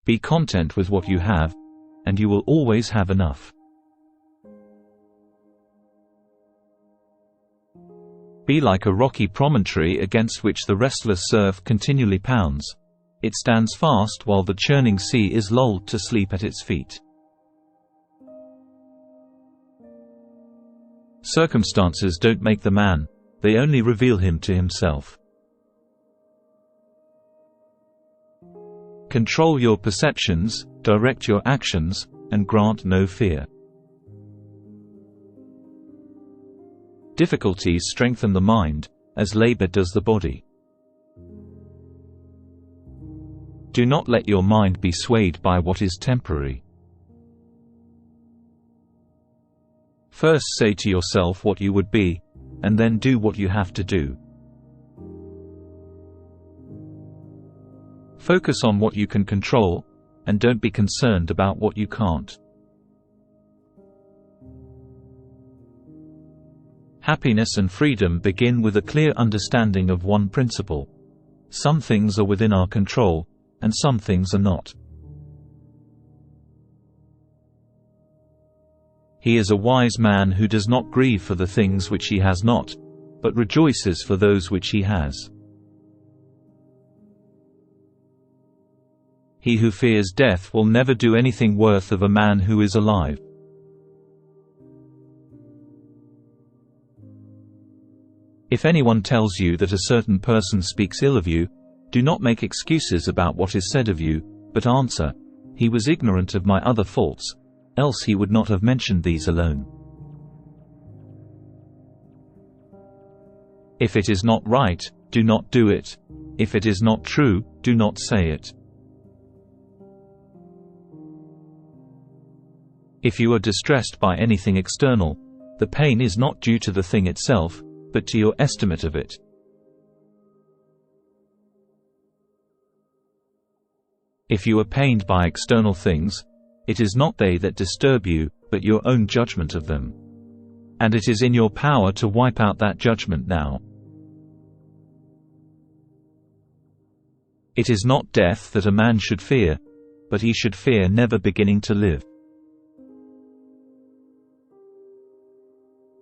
Be content with what you have, and you will always have enough. Be like a rocky promontory against which the restless surf continually pounds. It stands fast while the churning sea is lulled to sleep at its feet. Circumstances don't make the man, they only reveal him to himself. Control your perceptions, direct your actions, and grant no fear. Difficulties strengthen the mind, as labor does the body. Do not let your mind be swayed by what is temporary. First say to yourself what you would be, and then do what you have to do. Focus on what you can control, and don't be concerned about what you can't. Happiness and freedom begin with a clear understanding of one principle. Some things are within our control, and some things are not. He is a wise man who does not grieve for the things which he has not, but rejoices for those which he has. He who fears death will never do anything worth of a man who is alive. If anyone tells you that a certain person speaks ill of you, do not make excuses about what is said of you, but answer, "He was ignorant of my other faults, else he would not have mentioned these alone." If it is not right, do not do it. If it is not true, do not say it. If you are distressed by anything external, the pain is not due to the thing itself, but to your estimate of it. If you are pained by external things, it is not they that disturb you, but your own judgment of them. And it is in your power to wipe out that judgment now. It is not death that a man should fear, but he should fear never beginning to live.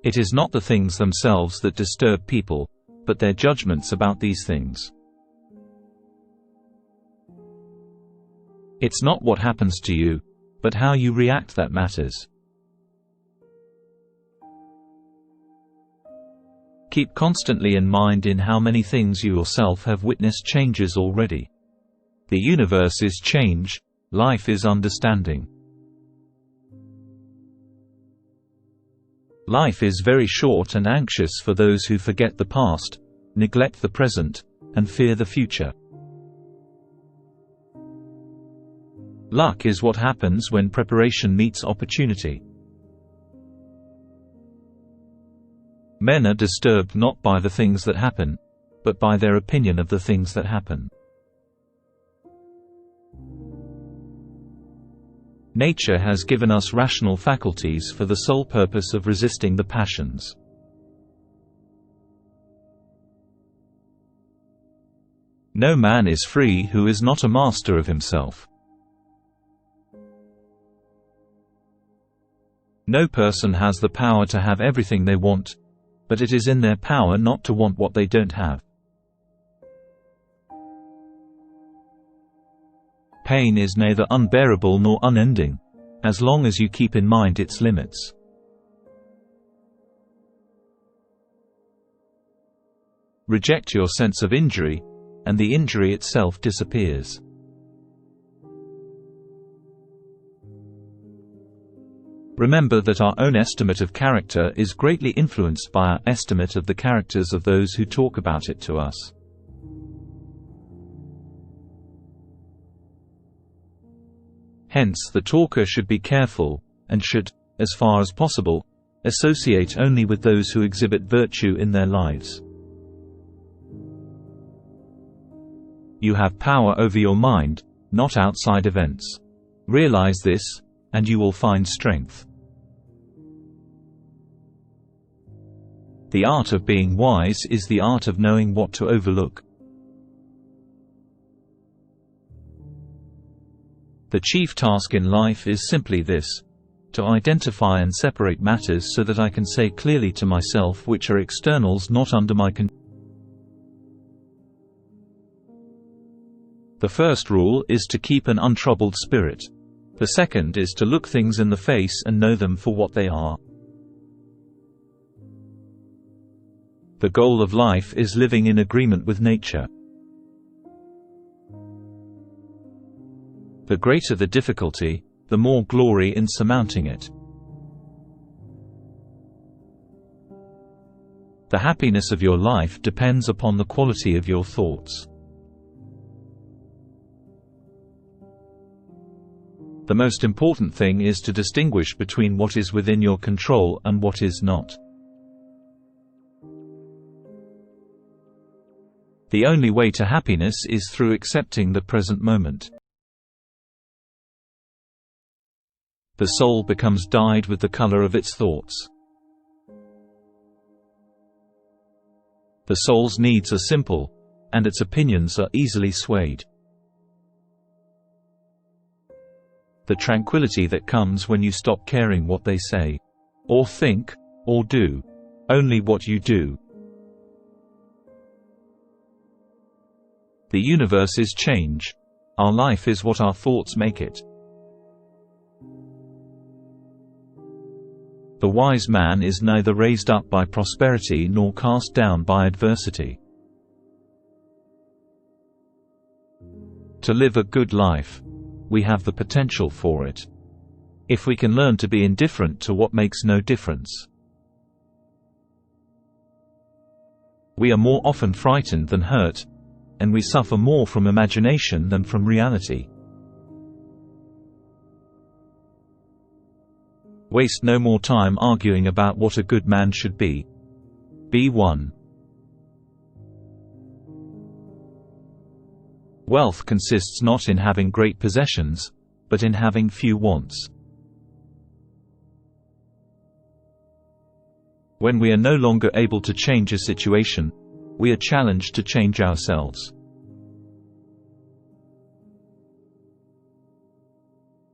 It is not the things themselves that disturb people, but their judgments about these things. It's not what happens to you, but how you react that matters. Keep constantly in mind in how many things you yourself have witnessed changes already. The universe is change, life is understanding. Life is very short and anxious for those who forget the past, neglect the present, and fear the future. Luck is what happens when preparation meets opportunity. Men are disturbed not by the things that happen, but by their opinion of the things that happen. Nature has given us rational faculties for the sole purpose of resisting the passions. No man is free who is not a master of himself. No person has the power to have everything they want, but it is in their power not to want what they don't have. Pain is neither unbearable nor unending, as long as you keep in mind its limits. Reject your sense of injury, and the injury itself disappears. Remember that our own estimate of character is greatly influenced by our estimate of the characters of those who talk about it to us. Hence the talker should be careful, and should, as far as possible, associate only with those who exhibit virtue in their lives. You have power over your mind, not outside events. Realize this, and you will find strength. The art of being wise is the art of knowing what to overlook. The chief task in life is simply this: to identify and separate matters so that I can say clearly to myself which are externals not under my control. The first rule is to keep an untroubled spirit. The second is to look things in the face and know them for what they are. The goal of life is living in agreement with nature. The greater the difficulty, the more glory in surmounting it. The happiness of your life depends upon the quality of your thoughts. The most important thing is to distinguish between what is within your control and what is not. The only way to happiness is through accepting the present moment. The soul becomes dyed with the color of its thoughts. The soul's needs are simple, and its opinions are easily swayed. The tranquility that comes when you stop caring what they say, or think, or do, only what you do. The universe is change. Our life is what our thoughts make it. The wise man is neither raised up by prosperity nor cast down by adversity. To live a good life, we have the potential for it, if we can learn to be indifferent to what makes no difference. We are more often frightened than hurt, and we suffer more from imagination than from reality. Waste no more time arguing about what a good man should be. Be one. Wealth consists not in having great possessions, but in having few wants. When we are no longer able to change a situation, we are challenged to change ourselves.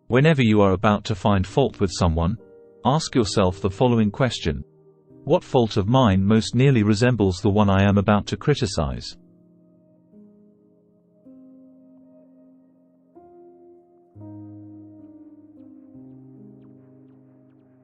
Whenever you are about to find fault with someone, ask yourself the following question: what fault of mine most nearly resembles the one I am about to criticize?